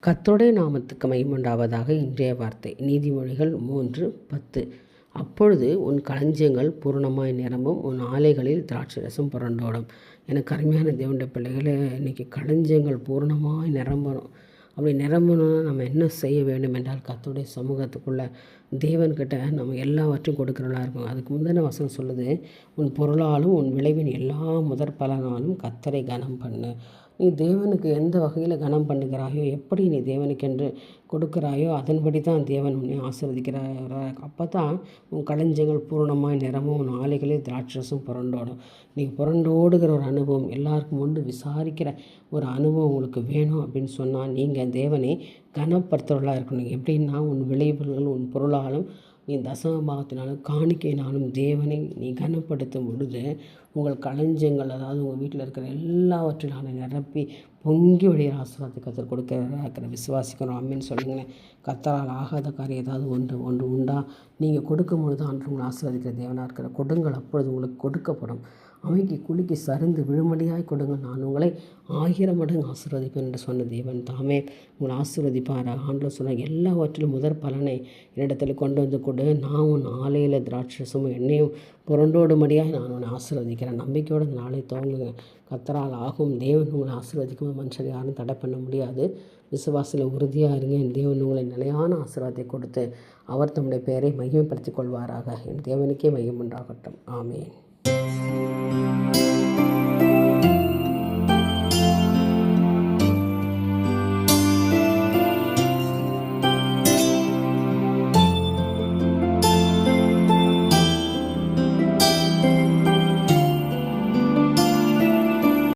கர்த்தருடைய நாமத்துக்கு மகிமையுண்டாவதாக. இன்றைய வார்த்தை நீதிமொழிகள் 3:10. அப்பொழுது உன் களஞ்சியங்கள் பூரணமாய் நிரம்பும், உன் ஆலைகளில் திராட்சரசம் புரண்டோடும். எனக்கு அருமையான தேவனுடைய பிள்ளைகளே, இன்றைக்கி களஞ்சியங்கள் பூரணமாய் நிரம்பணும். அப்படி நிரம்பணும்னா நம்ம என்ன செய்ய வேண்டும் என்றால், கர்த்தருடைய சமூகத்துக்குள்ளே தேவன்கிட்ட நம்ம எல்லாவற்றையும் கொடுக்குறவளாக இருக்கும். அதுக்கு முந்தின வசனம் சொல்லுது, உன் பொருளாலும் உன் விளைவின் எல்லா முதற் பலனாலும் கர்த்தரை கனம் பண்ணு. நீ தேவனுக்கு எந்த வகையில் கனம் பண்ணுகிறாயோ, எப்படி நீ தேவனுக்கென்று கொடுக்குறாயோ, அதன்படி தான் தேவன் உன்னை ஆசீர்வதிக்கிறார். அப்போ தான் உன் களஞ்சியங்கள் பூரணமாய் நிரம்பும், உன் ஆலைகளில் திராட்சரசம் புரண்டோடும். நீ புரண்டோடுகிற ஒரு அனுபவம், எல்லாருக்கும் முன்பு விசாரிக்கிற ஒரு அனுபவம் உங்களுக்கு வேணும் அப்படின்னு சொன்னால், நீங்கள் தேவனை கனப்படுத்துகிறவர்களாக இருக்கணும். எப்படின்னா, உன் விளைவுகள், உன் பொருளாலும், நீ தசமபாகத்தினாலும் காணிக்கையினாலும் தேவனை நீ கனப்படுத்தும் பொழுது, உங்கள் களஞ்சியங்கள், அதாவது உங்கள் வீட்டில் இருக்கிற எல்லாவற்றிலும் நிரப்பி பொங்கி வழிகிற ஆசீர்வாதத்தை கர்த்தர் கொடுக்கிற விசுவாசிக்கணும். அம்மின்னு சொல்லுங்களேன். கர்த்தரால் ஆகாத காரியம் ஏதாவது ஒன்று உண்டா? நீங்கள் கொடுக்கும் பொழுது ஆண்டு உங்களை ஆசீர்வதிக்கிற தேவனாக இருக்கிற கொடுங்கள், அப்பொழுது உங்களுக்கு கொடுக்கப்படும். அமைக்கு குலுக்கி சரிந்து விழுமடியாய் கொடுங்கள், நான் உங்களை 1000 மடங்கு ஆசீர்வதிப்பேன் என்று சொன்ன தேவன் தாமே உங்களை ஆசீர்வதிப்பார். ஆண்டவர் சொன்ன எல்லாவற்றிலும் முதற் பலனை என்னிடத்தில் கொண்டு வந்து கொடு, நான் உன் ஆலையில் திராட்சரசமும் எண்ணெயும் புரண்டோடும்படியாக நான் உன்னை ஆசீர்வதிக்கிறேன். நம்பிக்கையோடு இந்த நாளை துவங்குங்க. கர்த்தரால் ஆகும். தேவன் உங்களை ஆசீர்வதிக்கும். மனுஷர் யாரும் தடை பண்ண முடியாது. விசுவாசத்தில் உறுதியாக இருங்க. என் தேவன் உங்களை நிலையான ஆசீர்வாதத்தை கொடுத்து அவர் தம்முடைய பெயரை மகிமைப்படுத்திக் கொள்வாராக. என் தேவனுக்கே மகிமை உண்டாகட்டும். ஆமென்.